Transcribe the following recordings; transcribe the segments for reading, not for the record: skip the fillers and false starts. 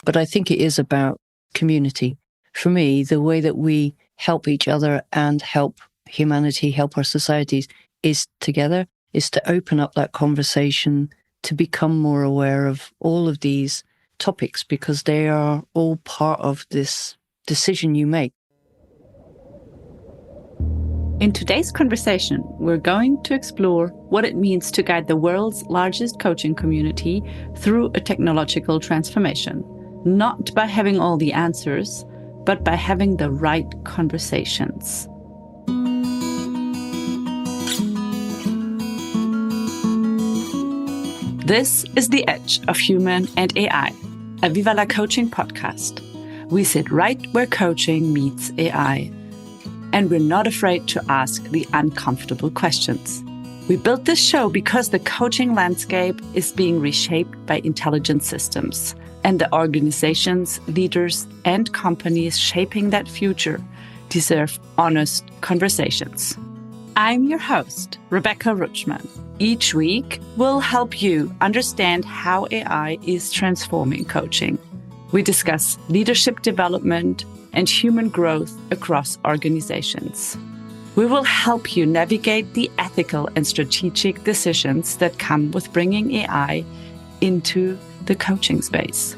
But I think it is about community. For me, the way that we help each other and help humanity, help our societies is together, is to open up that conversation, to become more aware of all of these topics, because they are all part of this decision you make. In today's conversation, we're going to explore what it means to guide the world's largest coaching community through a technological transformation, not by having all the answers, but by having the right conversations. This is The Edge of Human and AI, a Viva la Coaching podcast. We sit right where coaching meets AI. And we're not afraid to ask the uncomfortable questions. We built this show because the coaching landscape is being reshaped by intelligent systems, and the organizations, leaders, and companies shaping that future deserve honest conversations. I'm your host, Rebecca Rutschmann. Each week, we'll help you understand how AI is transforming coaching. We discuss leadership development and human growth across organizations. We will help you navigate the ethical and strategic decisions that come with bringing AI into the coaching space.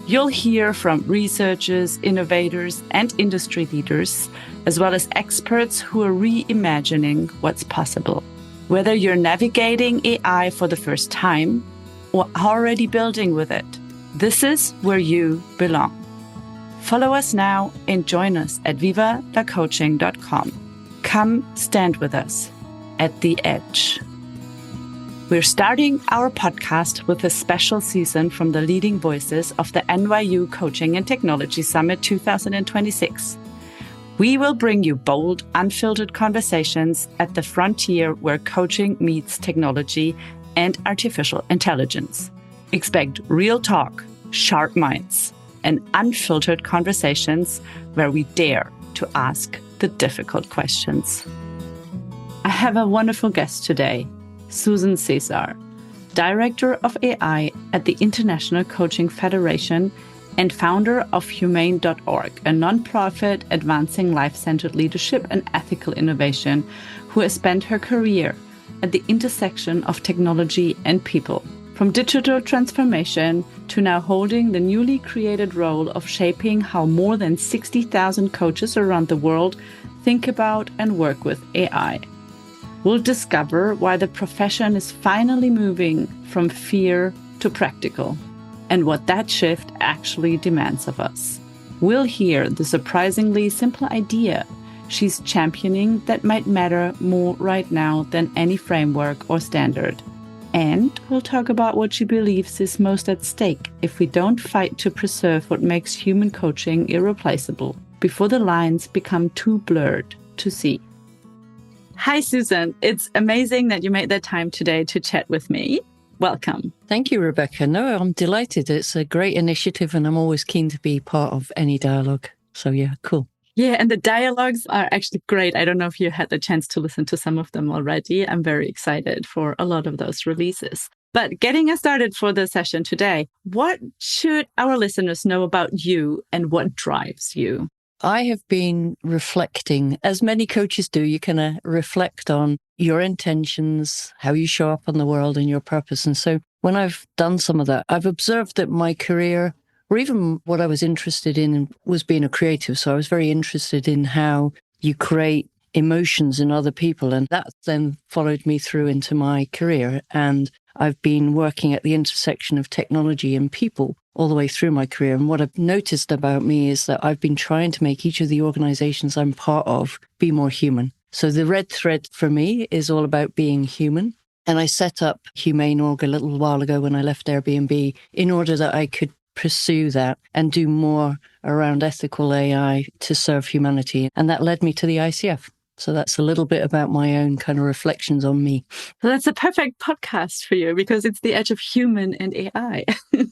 You'll hear from researchers, innovators, and industry leaders, as well as experts who are reimagining what's possible. Whether you're navigating AI for the first time or already building with it, this is where you belong. Follow us now and join us at vivalacoaching.com. Come stand with us at the edge. We're starting our podcast with a special season from the leading voices of the NYU Coaching and Technology Summit 2026. We will bring you bold, unfiltered conversations at the frontier where coaching meets technology and artificial intelligence. Expect real talk, sharp minds, and unfiltered conversations where we dare to ask the difficult questions. I have a wonderful guest today, Susan Cesar, Director of AI at the International Coaching Federation and founder of Humane.org, a nonprofit advancing life-centered leadership and ethical innovation, who has spent her career at the intersection of technology and people. From digital transformation to now holding the newly created role of shaping how more than 60,000 coaches around the world think about and work with AI. We'll discover why the profession is finally moving from fear to practical, and what that shift actually demands of us. We'll hear the surprisingly simple idea she's championing that might matter more right now than any framework or standard. And we'll talk about what she believes is most at stake if we don't fight to preserve what makes human coaching irreplaceable before the lines become too blurred to see. Hi, Susan. It's amazing that you made the time today to chat with me. Welcome. Thank you, Rebecca. No, I'm delighted. It's a great initiative and I'm always keen to be part of any dialogue. So yeah, cool. Yeah, and the dialogues are actually great. I don't know if you had the chance to listen to some of them already. I'm very excited for a lot of those releases. But getting us started for the session today, what should our listeners know about you and what drives you? I have been reflecting, as many coaches do, you can reflect on your intentions, how you show up in the world and your purpose. And so when I've done some of that, I've observed that my career, or even what I was interested in, was being a creative. So I was very interested in how you create emotions in other people. And that then followed me through into my career. And I've been working at the intersection of technology and people all the way through my career. And what I've noticed about me is that I've been trying to make each of the organizations I'm part of be more human. So the red thread for me is all about being human. And I set up Humane Org a little while ago when I left Airbnb in order that I could pursue that and do more around ethical AI to serve humanity. And that led me to the ICF. So that's a little bit about my own kind of reflections on me. Well, that's a perfect podcast for you because it's the edge of human and AI.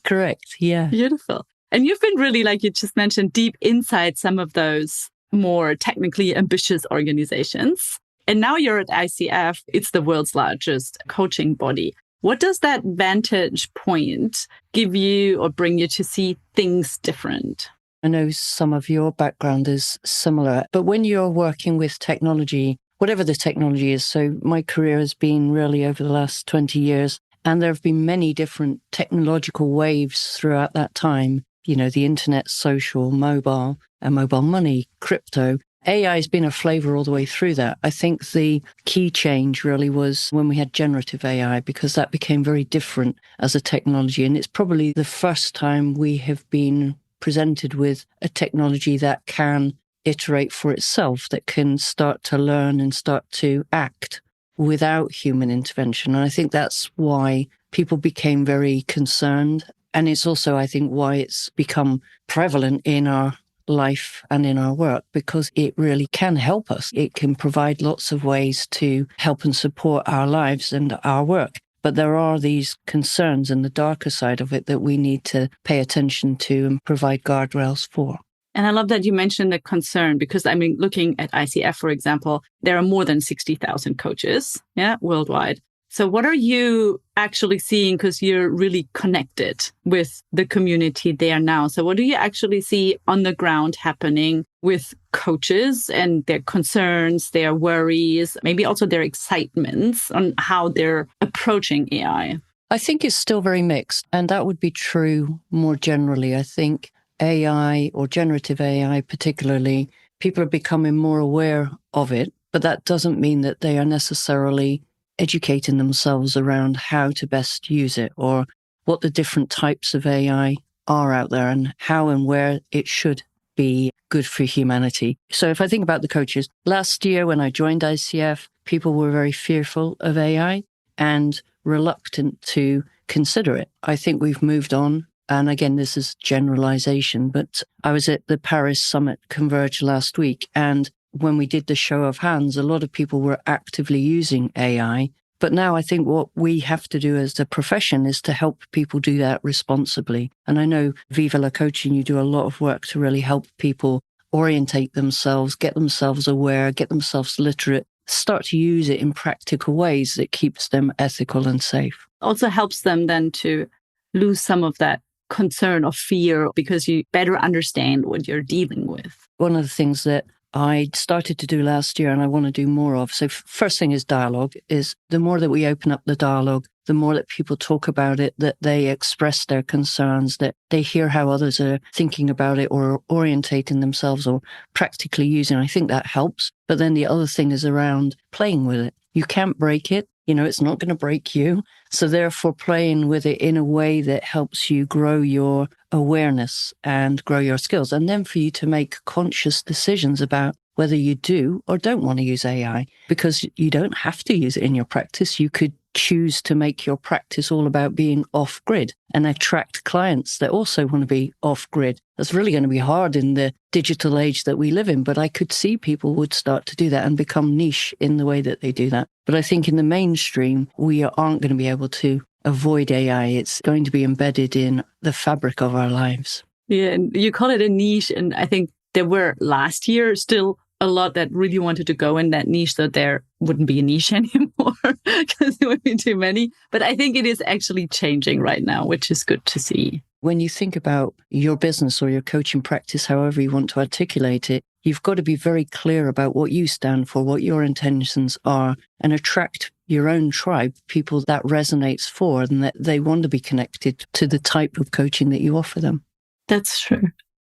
Correct. Yeah. Beautiful. And you've been really, like you just mentioned, deep inside some of those more technically ambitious organizations. And now you're at ICF. It's the world's largest coaching body. What does that vantage point give you or bring you to see things different? I know some of your background is similar, but when you're working with technology, whatever the technology is, so my career has been really over the last 20 years, and there have been many different technological waves throughout that time. You know, the internet, social, mobile, and mobile money, crypto. AI has been a flavor all the way through that. I think the key change really was when we had generative AI, because that became very different as a technology. And it's probably the first time we have been presented with a technology that can iterate for itself, that can start to learn and start to act without human intervention. And I think that's why people became very concerned. And it's also, I think, why it's become prevalent in our life and in our work, because it really can help us. It can provide lots of ways to help and support our lives and our work. But there are these concerns and the darker side of it that we need to pay attention to and provide guardrails for. And I love that you mentioned the concern, because I mean, looking at ICF, for example, there are more than 60,000 coaches, worldwide. So what are you actually seeing? Because you're really connected with the community there now. So what do you actually see on the ground happening with coaches and their concerns, their worries, maybe also their excitements on how they're approaching AI? I think it's still very mixed. And that would be true more generally. I think AI, or generative AI particularly, people are becoming more aware of it, but that doesn't mean that they are necessarily educating themselves around how to best use it, or what the different types of AI are out there and how and where it should be good for humanity. So if I think about the coaches, last year when I joined ICF, people were very fearful of AI and reluctant to consider it. I think we've moved on. And again, this is generalization, but I was at the Paris Summit Converge last week, and when we did the show of hands, a lot of people were actively using AI. But now I think what we have to do as a profession is to help people do that responsibly. And I know Viva La Coaching, you do a lot of work to really help people orientate themselves, get themselves aware, get themselves literate, start to use it in practical ways that keeps them ethical and safe. Also helps them then to lose some of that concern or fear, because you better understand what you're dealing with. One of the things that I started to do last year and I want to do more of. So first thing is dialogue, is the more that we open up the dialogue, the more that people talk about it, that they express their concerns, that they hear how others are thinking about it or orientating themselves or practically using. I think that helps. But then the other thing is around playing with it. You can't break it. You know, it's not going to break you. So therefore, playing with it in a way that helps you grow your awareness and grow your skills. And then for you to make conscious decisions about whether you do or don't want to use AI, because you don't have to use it in your practice. You could choose to make your practice all about being off grid and attract clients that also want to be off grid. That's really going to be hard in the digital age that we live in, but I could see people would start to do that and become niche in the way that they do that. But I think in the mainstream, we aren't going to be able to avoid AI. It's going to be embedded in the fabric of our lives. Yeah, and you call it a niche, and I think there were last year still a lot that really wanted to go in that niche, that there wouldn't be a niche anymore because there would be too many. But I think it is actually changing right now, which is good to see. When you think about your business or your coaching practice, however you want to articulate it, you've got to be very clear about what you stand for, what your intentions are, and attract your own tribe, people that resonates for and that they want to be connected to the type of coaching that you offer them. That's true.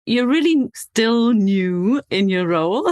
You're really still new in your role.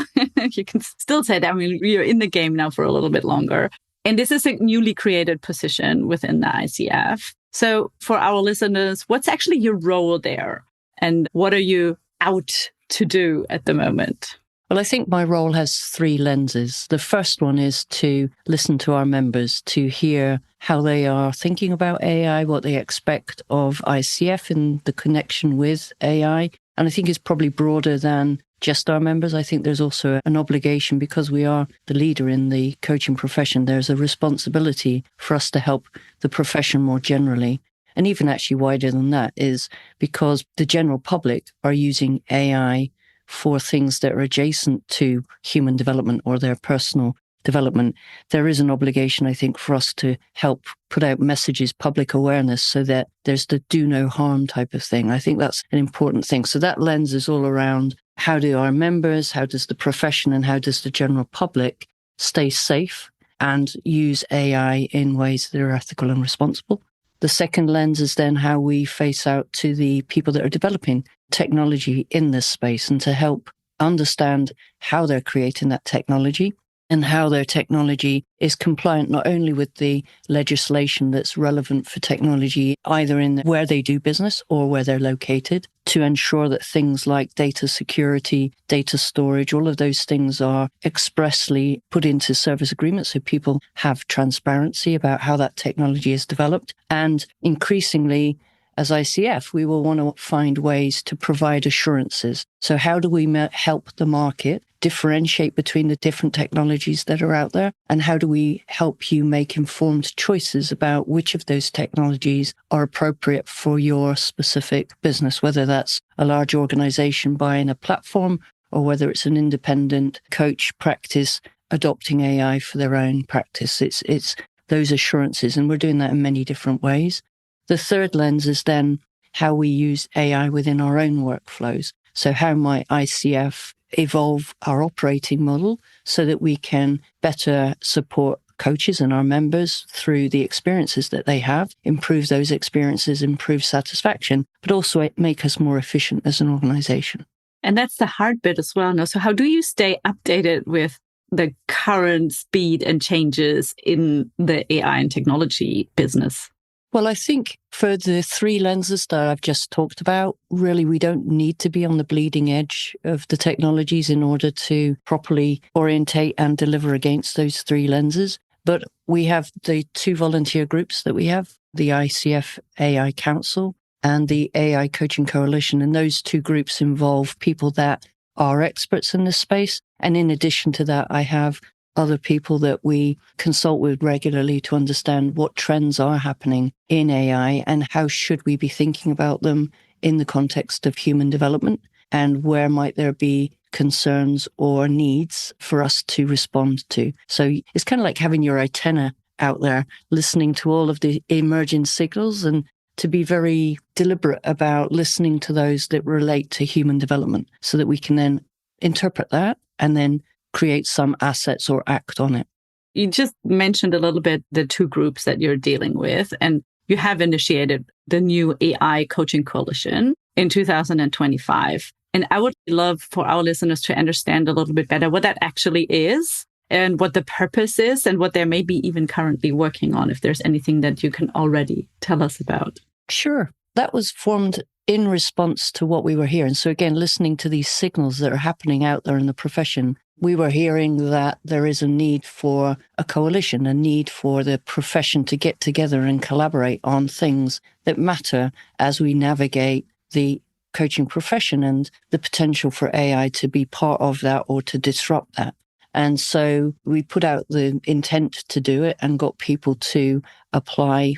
You can still say that. I mean, you're in the game now for a little bit longer. And this is a newly created position within the ICF. So for our listeners, what's actually your role there? And what are you out to do at the moment? Well, I think my role has three lenses. The first one is to listen to our members, to hear how they are thinking about AI, what they expect of ICF in the connection with AI. And I think it's probably broader than just our members. I think there's also an obligation, because we are the leader in the coaching profession. There's a responsibility for us to help the profession more generally. And even actually wider than that, is because the general public are using AI for things that are adjacent to human development or their personal development, there is an obligation, I think, for us to help put out messages, public awareness, so that there's the do no harm type of thing. I think that's an important thing. So that lens is all around how do our members, how does the profession, and how does the general public stay safe and use AI in ways that are ethical and responsible. The second lens is then how we face out to the people that are developing technology in this space and to help understand how they're creating that technology and how their technology is compliant not only with the legislation that's relevant for technology, either in where they do business or where they're located, to ensure that things like data security, data storage, all of those things are expressly put into service agreements so people have transparency about how that technology is developed. And increasingly, as ICF, we will want to find ways to provide assurances. So how do we help the market differentiate between the different technologies that are out there? And how do we help you make informed choices about which of those technologies are appropriate for your specific business, whether that's a large organization buying a platform or whether it's an independent coach practice adopting AI for their own practice. It's those assurances, and we're doing that in many different ways. The third lens is then how we use AI within our own workflows. So how might ICF evolve our operating model so that we can better support coaches and our members through the experiences that they have, improve those experiences, improve satisfaction, but also make us more efficient as an organization. And that's the hard bit as well. No? So how do you stay updated with the current speed and changes in the AI and technology business? Well, I think for the three lenses that I've just talked about, really, we don't need to be on the bleeding edge of the technologies in order to properly orientate and deliver against those three lenses. But we have the two volunteer groups that we have, the ICF AI Council and the AI Coaching Coalition. And those two groups involve people that are experts in this space. And in addition to that, I have other people that we consult with regularly to understand what trends are happening in AI and how should we be thinking about them in the context of human development, and where might there be concerns or needs for us to respond to. So it's kind of like having your antenna out there, listening to all of the emerging signals, and to be very deliberate about listening to those that relate to human development so that we can then interpret that and then create some assets or act on it. You just mentioned a little bit the two groups that you're dealing with, and you have initiated the new AI Coaching Coalition in 2025. And I would love for our listeners to understand a little bit better what that actually is and what the purpose is and what they may be even currently working on, if there's anything that you can already tell us about. Sure. That was formed in response to what we were hearing. So again, listening to these signals that are happening out there in the profession, we were hearing that there is a need for a coalition, a need for the profession to get together and collaborate on things that matter as we navigate the coaching profession and the potential for AI to be part of that or to disrupt that. And so we put out the intent to do it and got people to apply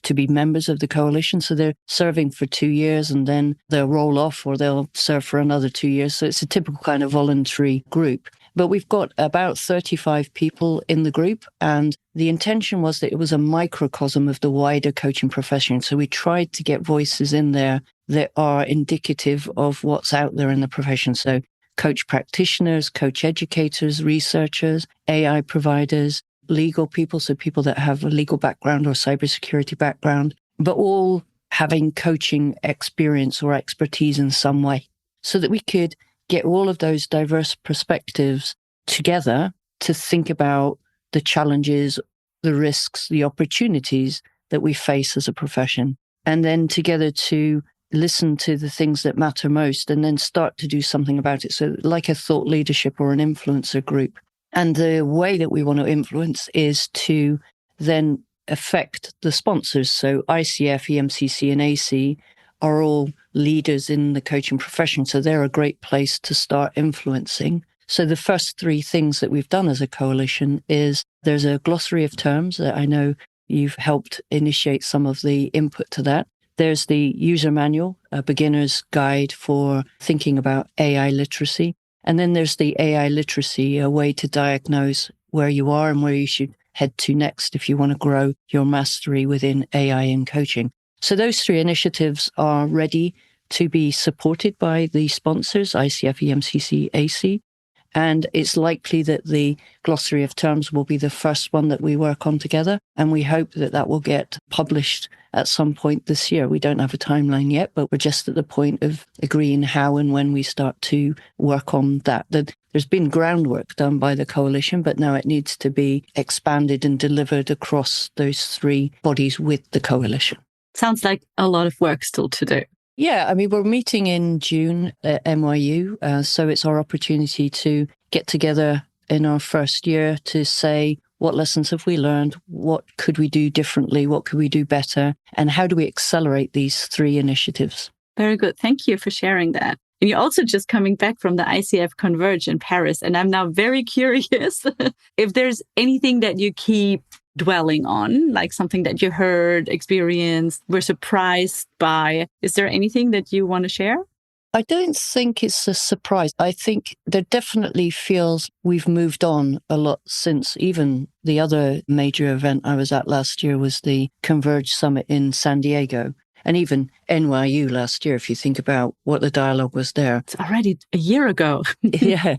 to be members of the coalition. So they're serving for 2 years and then they'll roll off or they'll serve for another 2 years. So it's a typical kind of voluntary group. But we've got about 35 people in the group, and the intention was that it was a microcosm of the wider coaching profession. So we tried to get voices in there that are indicative of what's out there in the profession. So coach practitioners, coach educators, researchers, AI providers, legal people, so people that have a legal background or cybersecurity background, but all having coaching experience or expertise in some way, so that we could get all of those diverse perspectives together to think about the challenges, the risks, the opportunities that we face as a profession, and then together to listen to the things that matter most and then start to do something about it. So like a thought leadership or an influencer group. And the way that we want to influence is to then affect the sponsors. So ICF, EMCC, and AC are all leaders in the coaching profession. So they're a great place to start influencing. So the first three things that we've done as a coalition is there's a glossary of terms that I know you've helped initiate some of the input to that. There's the user manual, a beginner's guide for thinking about AI literacy. And then there's the AI literacy, a way to diagnose where you are and where you should head to next if you want to grow your mastery within AI in coaching. So those three initiatives are ready to be supported by the sponsors, ICF, EMCC, AC. And it's likely that the glossary of terms will be the first one that we work on together. And we hope that that will get published at some point this year. We don't have a timeline yet, but we're just at the point of agreeing how and when we start to work on that. There's been groundwork done by the coalition, but now it needs to be expanded and delivered across those three bodies with the coalition. Sounds like a lot of work still to do. Yeah, I mean, we're meeting in June at NYU, so it's our opportunity to get together in our first year to say, what lessons have we learned? What could we do differently? What could we do better? And how do we accelerate these three initiatives? Very good. Thank you for sharing that. And you're also just coming back from the ICF Converge in Paris. And I'm now very curious if there's anything that you keep dwelling on, like something that you heard, experienced, were surprised by. Is there anything that you want to share? I don't think it's a surprise. I think there definitely feels we've moved on a lot since even the other major event I was at last year was the Converge Summit in San Diego. And even NYU last year, if you think about what the dialogue was there. It's already a year ago. Yeah.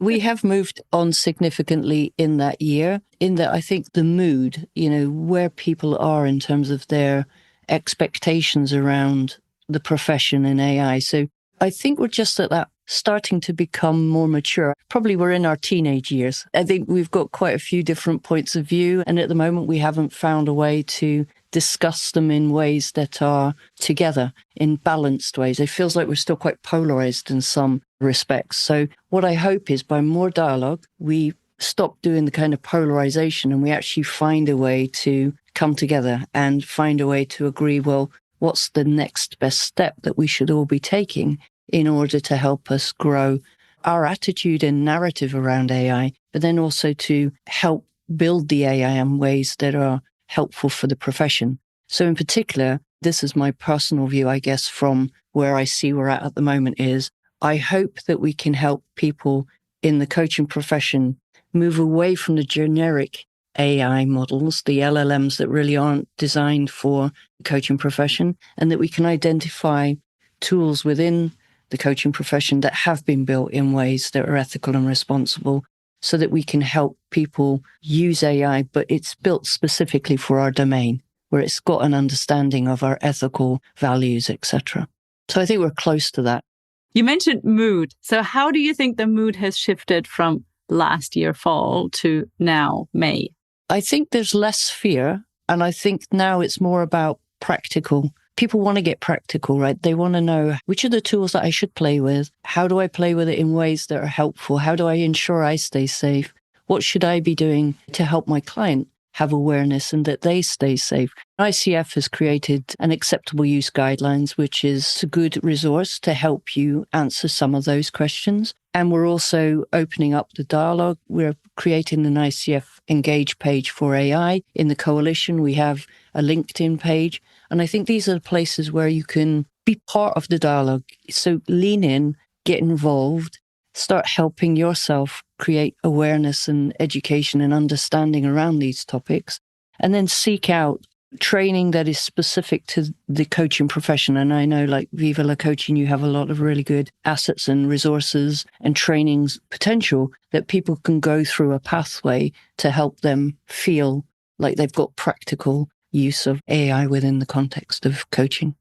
We have moved on significantly in that year, in that I think the mood, where people are in terms of their expectations around the profession in AI. So I think we're just at that starting to become more mature. Probably we're in our teenage years. I think we've got quite a few different points of view. And at the moment, we haven't found a way to discuss them in ways that are together in balanced ways. It feels like we're still quite polarized in some respects. So what I hope is by more dialogue, we stop doing the kind of polarization and we actually find a way to come together and find a way to agree, well, what's the next best step that we should all be taking in order to help us grow our attitude and narrative around AI, but then also to help build the AI in ways that are helpful for the profession. So in particular, this is my personal view, I guess, from where I see we're at the moment is I hope that we can help people in the coaching profession move away from the generic AI models, the LLMs that really aren't designed for the coaching profession, and that we can identify tools within the coaching profession that have been built in ways that are ethical and responsible so that we can help people use AI, but it's built specifically for our domain, where it's got an understanding of our ethical values, etc. So I think we're close to that. You mentioned mood. So how do you think the mood has shifted from last year fall to now May? I think there's less fear, and I think now it's more about practical. People want to get practical, right? They want to know which are the tools that I should play with? How do I play with it in ways that are helpful? How do I ensure I stay safe? What should I be doing to help my client have awareness and that they stay safe? ICF has created an acceptable use guidelines, which is a good resource to help you answer some of those questions. And we're also opening up the dialogue. We're creating an ICF Engage page for AI. In the coalition, we have a LinkedIn page. And I think these are the places where you can be part of the dialogue. So lean in, get involved, start helping yourself create awareness and education and understanding around these topics, and then seek out training that is specific to the coaching profession. And I know like Viva La Coaching, you have a lot of really good assets and resources and trainings potential that people can go through a pathway to help them feel like they've got practical use of AI within the context of coaching.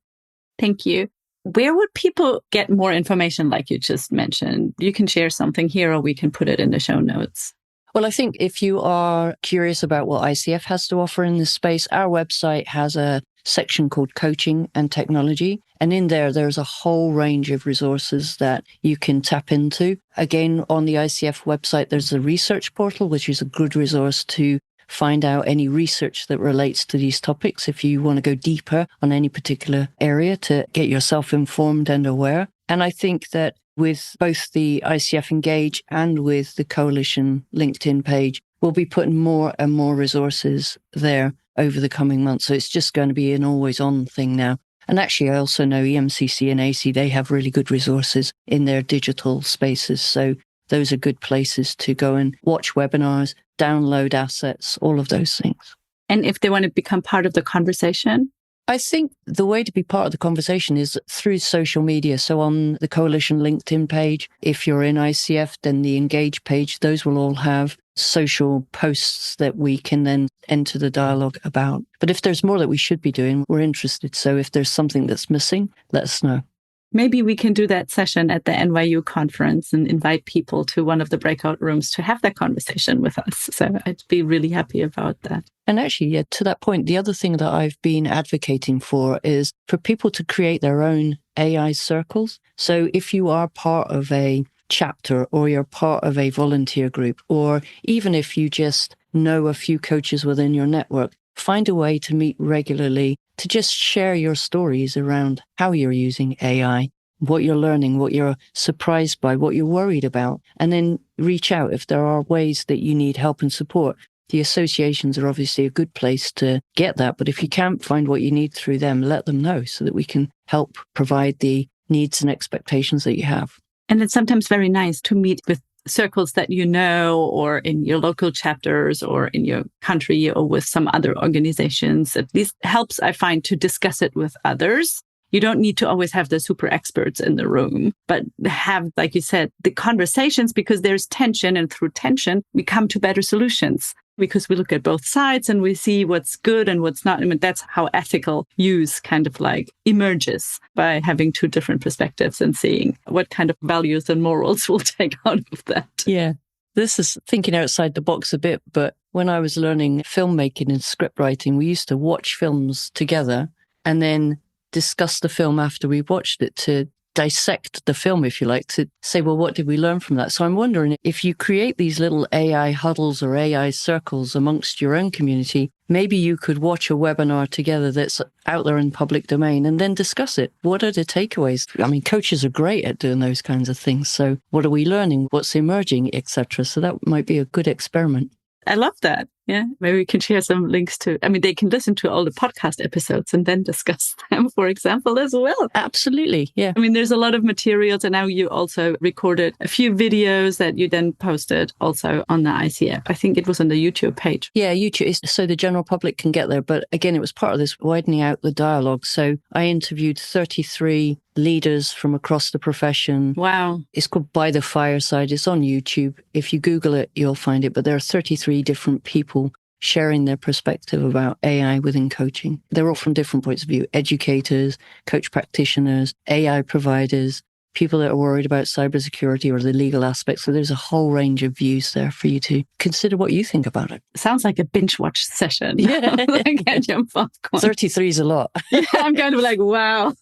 Thank you. Where would people get more information like you just mentioned? You can share something here or we can put it in the show notes. Well, I think if you are curious about what ICF has to offer in this space, our website has a section called Coaching and Technology. And in there, there's a whole range of resources that you can tap into. Again, on the ICF website, there's a research portal, which is a good resource to find out any research that relates to these topics if you want to go deeper on any particular area to get yourself informed and aware. And I think that with both the ICF Engage and with the Coalition LinkedIn page, we'll be putting more and more resources there over the coming months. So it's just going to be an always on thing now. And actually, I also know EMCC and AC, they have really good resources in their digital spaces. So those are good places to go and watch webinars, download assets, all of those things. And if they want to become part of the conversation? I think the way to be part of the conversation is through social media. So on the Coalition LinkedIn page, if you're in ICF, then the Engage page, those will all have social posts that we can then enter the dialogue about. But if there's more that we should be doing, we're interested. So if there's something that's missing, let us know. Maybe we can do that session at the NYU conference and invite people to one of the breakout rooms to have that conversation with us. So I'd be really happy about that. And actually, yeah, to that point, the other thing that I've been advocating for is for people to create their own AI circles. So if you are part of a chapter or you're part of a volunteer group, or even if you just know a few coaches within your network, find a way to meet regularly to just share your stories around how you're using AI, what you're learning, what you're surprised by, what you're worried about, and then reach out if there are ways that you need help and support. The associations are obviously a good place to get that, but if you can't find what you need through them, let them know so that we can help provide the needs and expectations that you have. And it's sometimes very nice to meet with circles that you know, or in your local chapters or in your country or with some other organizations. At least helps, I find, to discuss it with others. You don't need to always have the super experts in the room, but have, like you said, the conversations, because there's tension, and through tension, we come to better solutions because we look at both sides and we see what's good and what's not. I mean, that's how ethical use kind of like emerges, by having two different perspectives and seeing what kind of values and morals we'll take out of that. Yeah. This is thinking outside the box a bit, but when I was learning filmmaking and script writing, we used to watch films together and then discuss the film after we watched it, to dissect the film, if you like, to say, well, what did we learn from that? So I'm wondering if you create these little AI huddles or AI circles amongst your own community, maybe you could watch a webinar together that's out there in public domain and then discuss it. What are the takeaways? I mean, coaches are great at doing those kinds of things. So what are we learning? What's emerging, etc.? So that might be a good experiment. I love that. Yeah. Maybe we can share some links to, I mean, they can listen to all the podcast episodes and then discuss them, for example, as well. Absolutely. Yeah. I mean, there's a lot of materials, and now you also recorded a few videos that you then posted also on the ICF. I think it was on the YouTube page. Yeah, YouTube is so the general public can get there. But again, it was part of this widening out the dialogue. So I interviewed 33 leaders from across the profession. Wow. It's called By the Fireside. It's on YouTube. If you Google it, you'll find it. But there are 33 different people sharing their perspective about AI within coaching. They're all from different points of view: educators, coach practitioners, AI providers, people that are worried about cybersecurity or the legal aspects. So there's a whole range of views there for you to consider what you think about it. Sounds like a binge watch session. Yeah. Get your popcorn. 33 is a lot. Yeah, I'm kind of like, wow.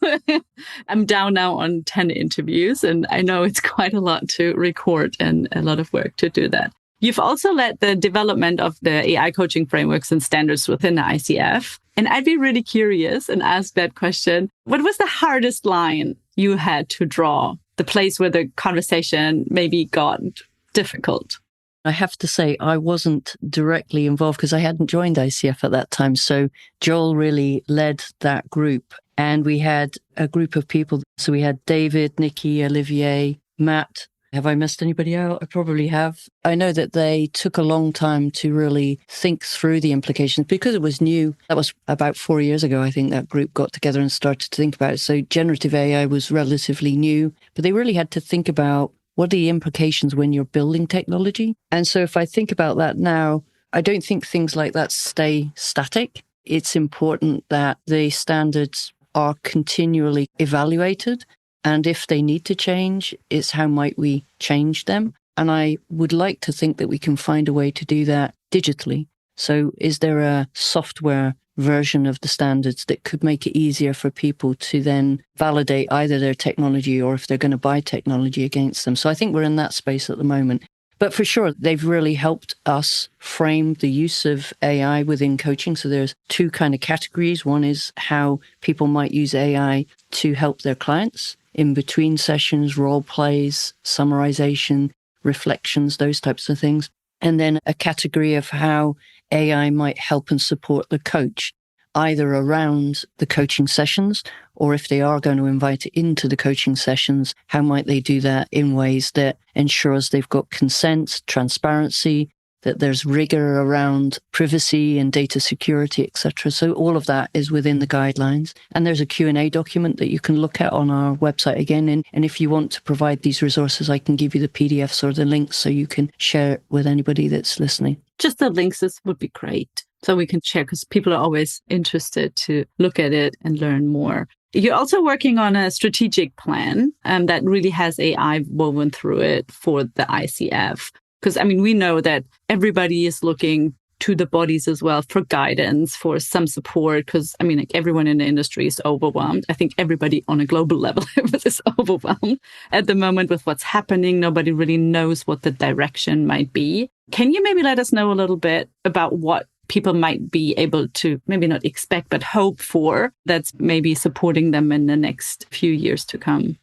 I'm down now on 10 interviews, and I know it's quite a lot to record and a lot of work to do that. You've also led the development of the AI coaching frameworks and standards within the ICF. And I'd be really curious and ask that question. What was the hardest line you had to draw? The place where the conversation maybe got difficult? I have to say, I wasn't directly involved because I hadn't joined ICF at that time. So Joel really led that group. And we had a group of people. So we had David, Nikki, Olivier, Matt. Have I missed anybody out? I probably have. I know that they took a long time to really think through the implications because it was new. That was about 4 years ago, I think, that group got together and started to think about it. So generative AI was relatively new, but they really had to think about what are the implications when you're building technology. And so if I think about that now, I don't think things like that stay static. It's important that the standards are continually evaluated. And if they need to change, it's how might we change them? And I would like to think that we can find a way to do that digitally. So is there a software version of the standards that could make it easier for people to then validate either their technology or if they're going to buy technology against them? So I think we're in that space at the moment. But for sure, they've really helped us frame the use of AI within coaching. So there's two kind of categories. One is how people might use AI to help their clients in between sessions, role plays, summarization, reflections, those types of things. And then a category of how AI might help and support the coach. either around the coaching sessions, or if they are going to invite into the coaching sessions, how might they do that in ways that ensures they've got consent, transparency, that there's rigor around privacy and data security, etc. So all of that is within the guidelines. And there's a Q&A document that you can look at on our website again. And if you want to provide these resources, I can give you the PDFs or the links so you can share it with anybody that's listening. Just the links would be great. So we can share, because people are always interested to look at it and learn more. You're also working on a strategic plan that really has AI woven through it for the ICF. Because, I mean, we know that everybody is looking to the bodies as well for guidance, for some support, because, I mean, like everyone in the industry is overwhelmed. I think everybody on a global level is overwhelmed at the moment with what's happening. Nobody really knows what the direction might be. Can you maybe let us know a little bit about what people might be able to maybe not expect, but hope for, that's maybe supporting them in the next few years to come?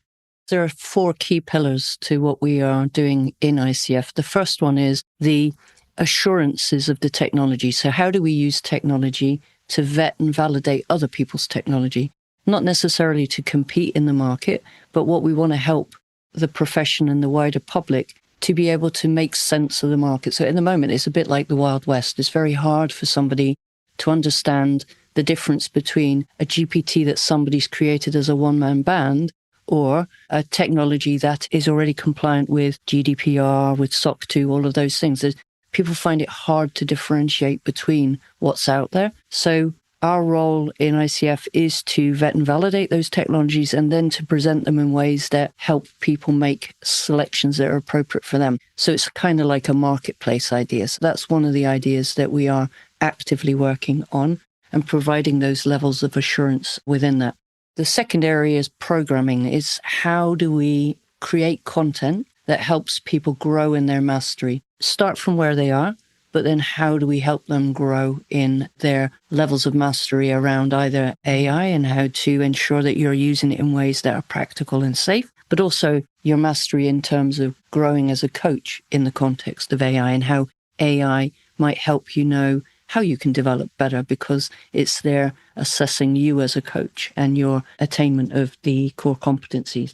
There are 4 key pillars to what we are doing in ICF. The first one is the assurances of the technology. So how do we use technology to vet and validate other people's technology? Not necessarily to compete in the market, but what we want to help the profession and the wider public to be able to make sense of the market. So in the moment, it's a bit like the Wild West. It's very hard for somebody to understand the difference between a GPT that somebody's created as a one-man band or a technology that is already compliant with GDPR, with SOC 2, all of those things. People find it hard to differentiate between what's out there. So our role in ICF is to vet and validate those technologies and then to present them in ways that help people make selections that are appropriate for them. So it's kind of like a marketplace idea. So that's one of the ideas that we are actively working on and providing those levels of assurance within that. The second area is programming. Is how do we create content that helps people grow in their mastery? Start from where they are, but then how do we help them grow in their levels of mastery around either AI and how to ensure that you're using it in ways that are practical and safe, but also your mastery in terms of growing as a coach in the context of AI and how AI might help you know how you can develop better because it's there assessing you as a coach and your attainment of the core competencies.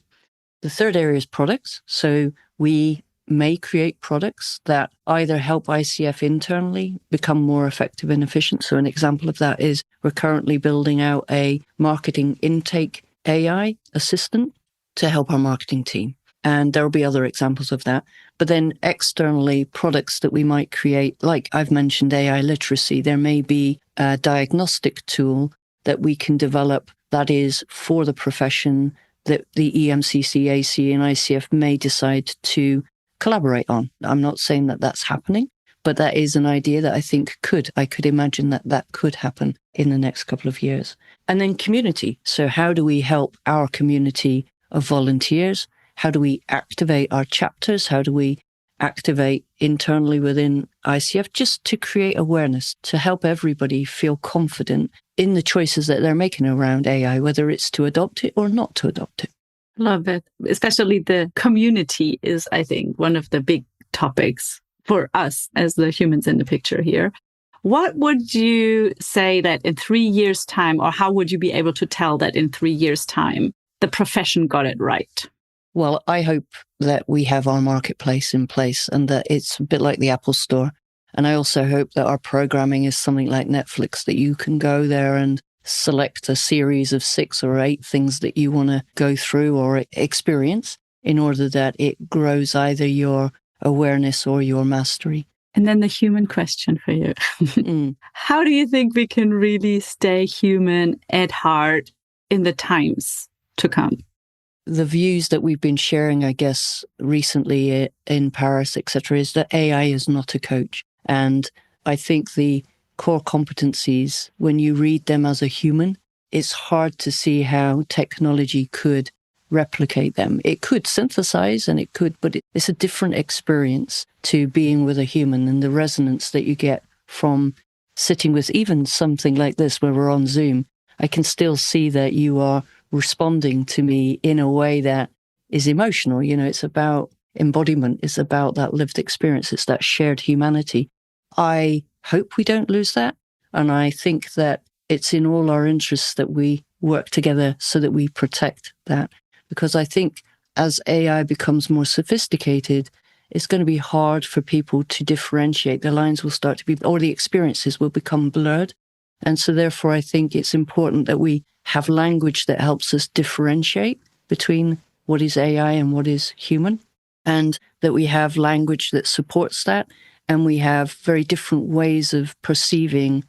The third area is products. So we may create products that either help ICF internally become more effective and efficient. So an example of that is we're currently building out a marketing intake AI assistant to help our marketing team. And there will be other examples of that. But then externally, products that we might create, like I've mentioned AI literacy, there may be a diagnostic tool that we can develop that is for the profession that the EMCC, AC, and ICF may decide to collaborate on. I'm not saying that that's happening, but that is an idea that I think I could imagine that could happen in the next couple of years. And then community. So how do we help our community of volunteers? How do we activate our chapters? How do we activate internally within ICF just to create awareness, to help everybody feel confident in the choices that they're making around AI, whether it's to adopt it or not to adopt it? Love it. Especially the community is, I think, one of the big topics for us as the humans in the picture here. What would you say that in 3 years' time, or how would you be able to tell that in 3 years' time, the profession got it right? Well, I hope that we have our marketplace in place and that it's a bit like the Apple Store. And I also hope that our programming is something like Netflix, that you can go there and select a series of 6 or 8 things that you want to go through or experience in order that it grows either your awareness or your mastery. And then the human question for you. How do you think we can really stay human at heart in the times to come? The views that we've been sharing, I guess, recently in Paris, etc., is that AI is not a coach. And I think the core competencies, when you read them as a human, it's hard to see how technology could replicate them. It could synthesize and it could, but it's a different experience to being with a human and the resonance that you get from sitting with even something like this where we're on Zoom. I can still see that you are responding to me in a way that is emotional. You know, it's about embodiment. It's about that lived experience. It's that shared humanity. I hope we don't lose that. And I think that it's in all our interests that we work together so that we protect that. Because I think as AI becomes more sophisticated, it's going to be hard for people to differentiate. The lines will start to be, or the experiences will become blurred. And so therefore, I think it's important that we have language that helps us differentiate between what is AI and what is human, and that we have language that supports that. And we have very different ways of perceiving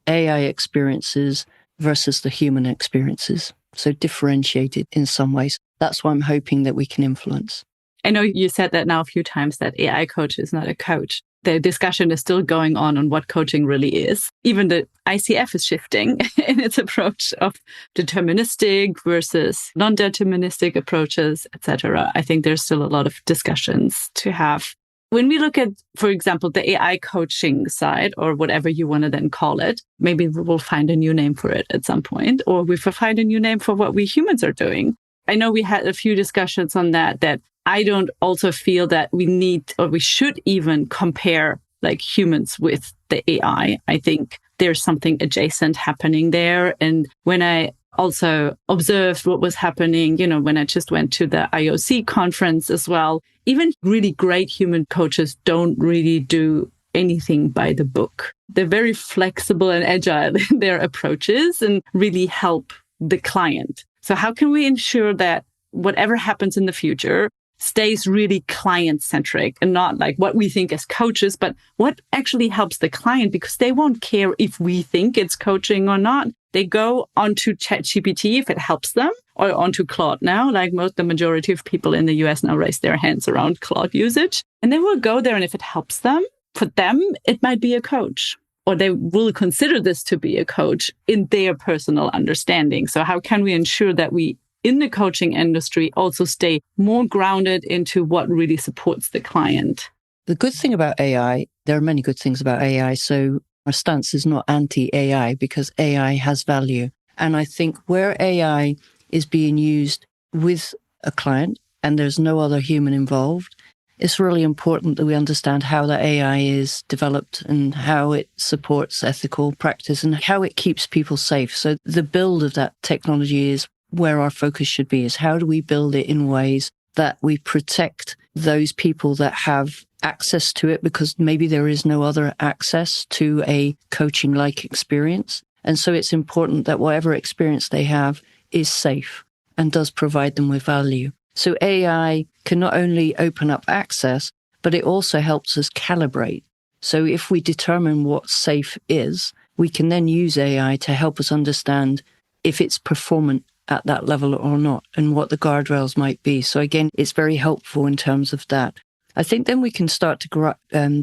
AI experiences versus the human experiences. So differentiated in some ways. That's what I'm hoping that we can influence. I know you said that now a few times, that AI coach is not a coach. The discussion is still going on what coaching really is. Even the ICF is shifting in its approach of deterministic versus non-deterministic approaches, etc. I think there's still a lot of discussions to have. When we look at, for example, the AI coaching side, or whatever you want to then call it, maybe we'll find a new name for it at some point, or we will find a new name for what we humans are doing. I know we had a few discussions on that I don't also feel that we need, or we should even compare like humans with the AI. I think there's something adjacent happening there. And when I also observed what was happening, when I just went to the IOC conference as well, even really great human coaches don't really do anything by the book. They're very flexible and agile in their approaches and really help the client. So how can we ensure that whatever happens in the future stays really client-centric and not like what we think as coaches, but what actually helps the client? Because they won't care if we think it's coaching or not. They go onto ChatGPT if it helps them, or onto Claude now, like the majority of people in the US now raise their hands around Claude usage. And they will go there, and if it helps them, for them, it might be a coach, or they will consider this to be a coach in their personal understanding. So how can we ensure that we in the coaching industry also stay more grounded into what really supports the client? The good thing about AI, there are many good things about AI. So our stance is not anti-AI, because AI has value. And I think where AI is being used with a client and there's no other human involved, it's really important that we understand how that AI is developed and how it supports ethical practice and how it keeps people safe. So the build of that technology is where our focus should be, is how do we build it in ways that we protect those people that have access to it, because maybe there is no other access to a coaching-like experience. And so it's important that whatever experience they have is safe and does provide them with value. So AI can not only open up access, but it also helps us calibrate. So if we determine what safe is, we can then use AI to help us understand if it's performant at that level or not, and what the guardrails might be. So again, it's very helpful in terms of that. I think then we can start to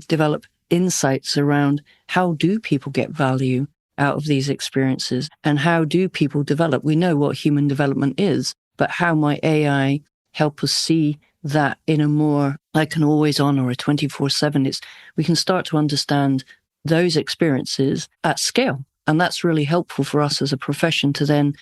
develop insights around how do people get value out of these experiences, and how do people develop? We know what human development is, but how might AI help us see that in a more like an always on or a 24/7? We can start to understand those experiences at scale. And that's really helpful for us as a profession to then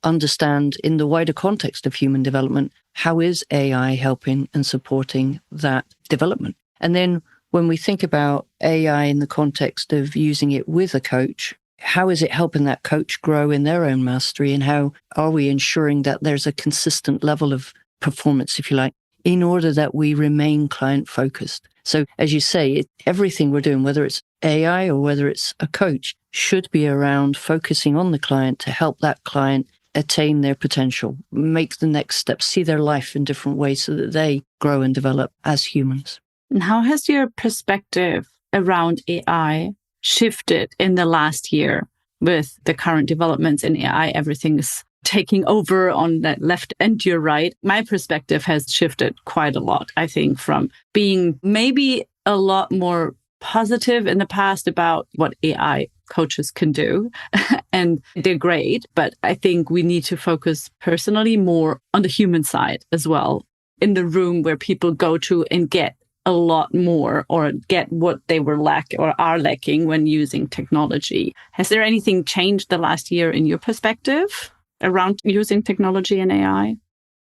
understand in the wider context of human development, how is AI helping and supporting that development? And then when we think about AI in the context of using it with a coach, how is it helping that coach grow in their own mastery? And how are we ensuring that there's a consistent level of performance, if you like, in order that we remain client focused? So as you say, everything we're doing, whether it's AI or whether it's a coach, should be around focusing on the client to help that client attain their potential, make the next step, see their life in different ways so that they grow and develop as humans. And how has your perspective around AI shifted in the last year with the current developments in AI? Everything is taking over on that left and your right. My perspective has shifted quite a lot, I think, from being maybe a lot more positive in the past about what AI coaches can do. And they're great, but I think we need to focus personally more on the human side as well, in the room where people go to and get a lot more, or get what they were or are lacking when using technology. Has there anything changed the last year in your perspective around using technology and AI?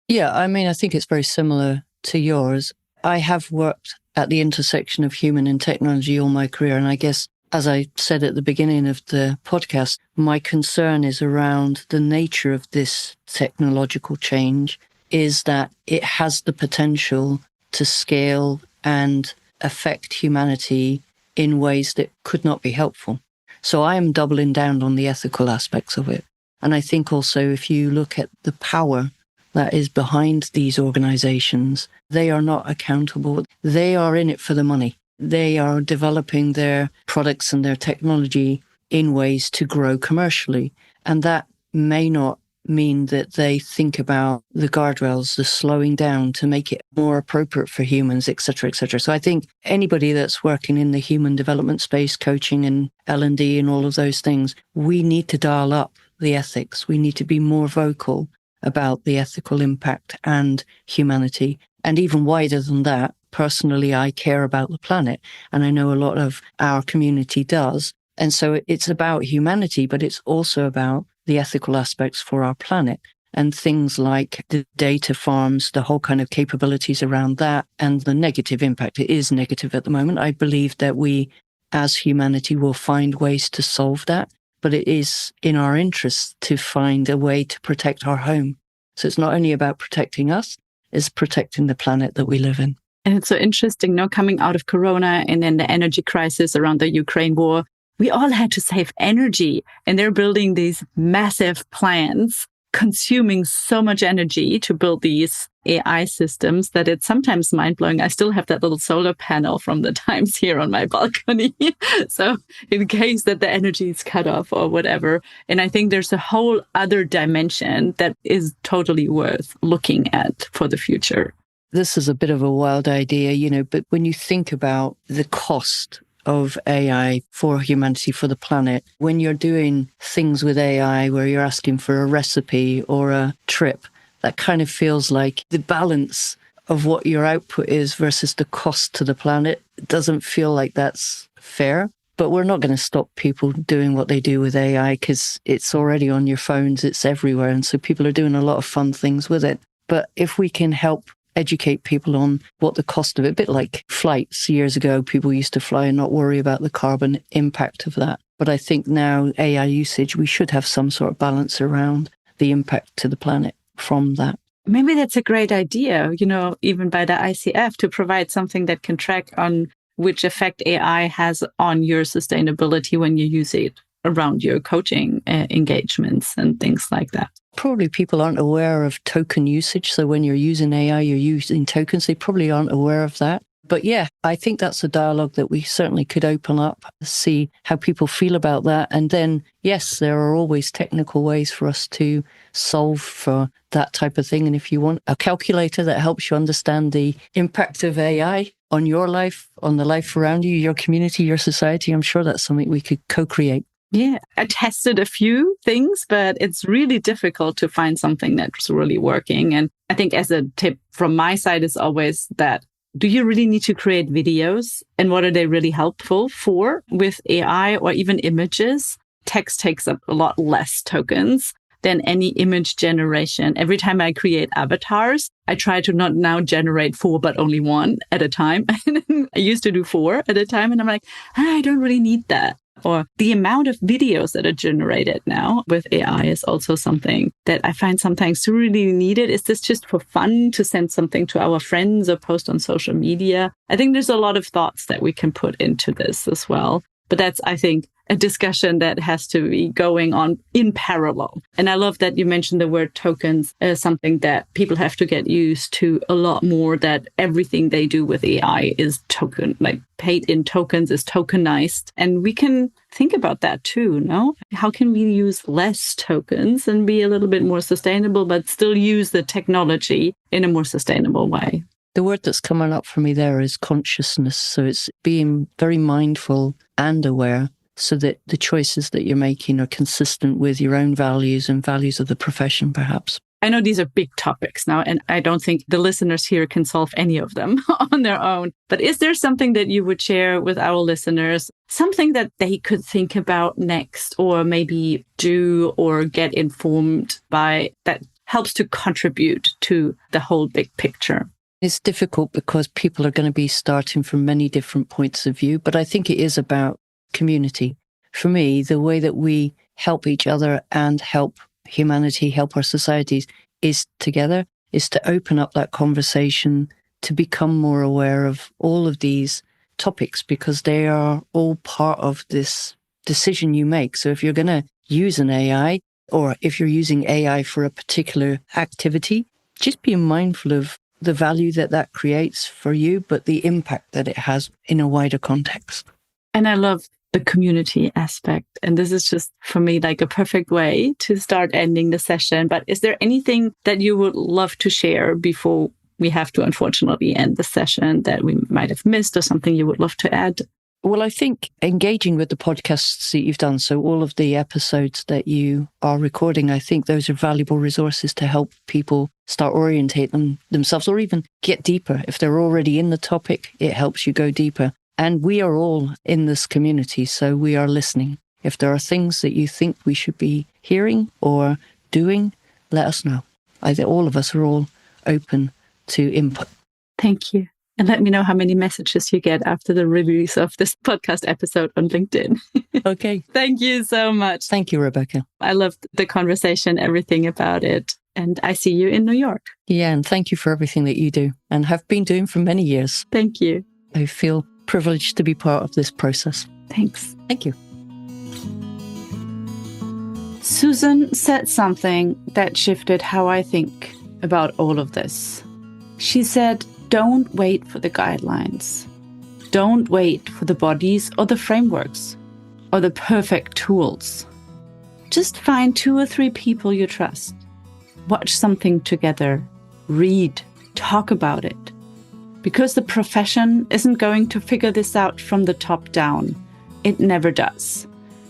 Yeah, I mean, I think it's very similar to yours. I have worked at the intersection of human and technology all my career. And I guess As I said at the beginning of the podcast, my concern is around the nature of this technological change, is that it has the potential to scale and affect humanity in ways that could not be helpful. So I am doubling down on the ethical aspects of it. And I think also if you look at the power that is behind these organizations, they are not accountable. They are in it for the money. They are developing their products and their technology in ways to grow commercially. And that may not mean that they think about the guardrails, the slowing down to make it more appropriate for humans, et cetera, et cetera. So I think anybody that's working in the human development space, coaching and L&D and all of those things, we need to dial up the ethics. We need to be more vocal about the ethical impact and humanity. And even wider than that, personally, I care about the planet. And I know a lot of our community does. And so it's about humanity, but it's also about the ethical aspects for our planet and things like the data farms, the whole kind of capabilities around that and the negative impact. It is negative at the moment. I believe that we as humanity will find ways to solve that, but it is in our interest to find a way to protect our home. So it's not only about protecting us, it's protecting the planet that we live in. And it's so interesting, now coming out of Corona and then the energy crisis around the Ukraine war, we all had to save energy, and they're building these massive plants, consuming so much energy to build these AI systems that it's sometimes mind-blowing. I still have that little solar panel from the times here on my balcony. So in case that the energy is cut off or whatever. And I think there's a whole other dimension that is totally worth looking at for the future. This is a bit of a wild idea, but when you think about the cost of AI for humanity, for the planet, when you're doing things with AI where you're asking for a recipe or a trip, that kind of feels like the balance of what your output is versus the cost to the planet. It doesn't feel like that's fair. But we're not going to stop people doing what they do with AI because it's already on your phones, it's everywhere. And so people are doing a lot of fun things with it. But if we can help educate people on what the cost of it, a bit like flights years ago, people used to fly and not worry about the carbon impact of that. But I think now AI usage, we should have some sort of balance around the impact to the planet from that. Maybe that's a great idea, even by the ICF to provide something that can track on which effect AI has on your sustainability when you use it around your coaching engagements and things like that. Probably people aren't aware of token usage. So when you're using AI, you're using tokens. They probably aren't aware of that. But yeah, I think that's a dialogue that we certainly could open up, see how people feel about that. And then, yes, there are always technical ways for us to solve for that type of thing. And if you want a calculator that helps you understand the impact of AI on your life, on the life around you, your community, your society, I'm sure that's something we could co-create. Yeah, I tested a few things, but it's really difficult to find something that's really working. And I think as a tip from my side is always that, do you really need to create videos? And what are they really helpful for with AI or even images? Text takes up a lot less tokens than any image generation. Every time I create avatars, I try to not now generate 4, but only 1 at a time. I used to do 4 at a time. And I'm like, I don't really need that. Or the amount of videos that are generated now with AI is also something that I find sometimes to really need it. Is this just for fun to send something to our friends or post on social media? I think there's a lot of thoughts that we can put into this as well. But that's, I think, a discussion that has to be going on in parallel. And I love that you mentioned the word tokens as something that people have to get used to a lot more, that everything they do with AI is token, like paid in tokens, is tokenized. And we can think about that too, no? How can we use less tokens and be a little bit more sustainable, but still use the technology in a more sustainable way? The word that's coming up for me there is consciousness. So it's being very mindful and aware so that the choices that you're making are consistent with your own values and values of the profession, perhaps. I know these are big topics now, and I don't think the listeners here can solve any of them on their own. But is there something that you would share with our listeners, something that they could think about next, or maybe do or get informed by, that helps to contribute to the whole big picture? It's difficult because people are going to be starting from many different points of view, but I think it is about community. For me, the way that we help each other and help humanity, help our societies is together, is to open up that conversation, to become more aware of all of these topics, because they are all part of this decision you make. So if you're going to use an AI, or if you're using AI for a particular activity, just be mindful of the value that that creates for you, but the impact that it has in a wider context. And I love the community aspect. And this is just, for me, like a perfect way to start ending the session. But is there anything that you would love to share before we have to unfortunately end the session that we might have missed, or something you would love to add? Well, I think engaging with the podcasts that you've done, so all of the episodes that you are recording, I think those are valuable resources to help people start orientate themselves, or even get deeper. If they're already in the topic, it helps you go deeper. And we are all in this community, so we are listening. If there are things that you think we should be hearing or doing, let us know. All of us are all open to input. Thank you. And let me know how many messages you get after the release of this podcast episode on LinkedIn. Okay. Thank you so much. Thank you, Rebecca. I loved the conversation, everything about it. And I see you in New York. Yeah, and thank you for everything that you do and have been doing for many years. Thank you. I feel privileged to be part of this process. Thanks. Thank you. Susan said something that shifted how I think about all of this. She said, don't wait for the guidelines. Don't wait for the bodies or the frameworks or the perfect tools. Just find 2 or 3 people you trust. Watch something together. Read. Talk about it. Because the profession isn't going to figure this out from the top down. It never does.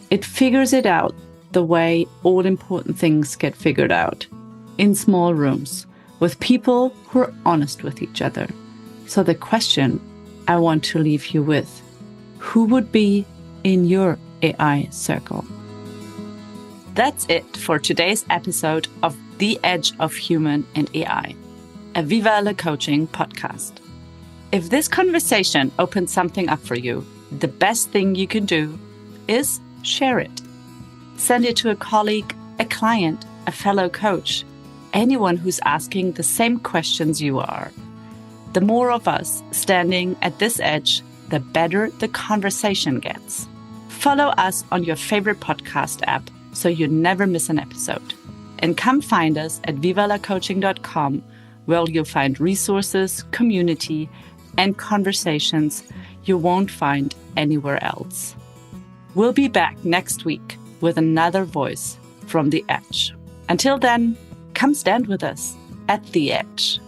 It figures it out the way all important things get figured out. In small rooms, with people who are honest with each other. So the question I want to leave you with, who would be in your AI circle? That's it for today's episode of The Edge of Human and AI, a Viva la Coaching podcast. If this conversation opened something up for you, the best thing you can do is share it. Send it to a colleague, a client, a fellow coach, anyone who's asking the same questions you are. The more of us standing at this edge, the better the conversation gets. Follow us on your favorite podcast app so you never miss an episode. And come find us at vivalacoaching.com, where you'll find resources, community, and conversations you won't find anywhere else. We'll be back next week with another voice from the edge. Until then, come stand with us at the edge.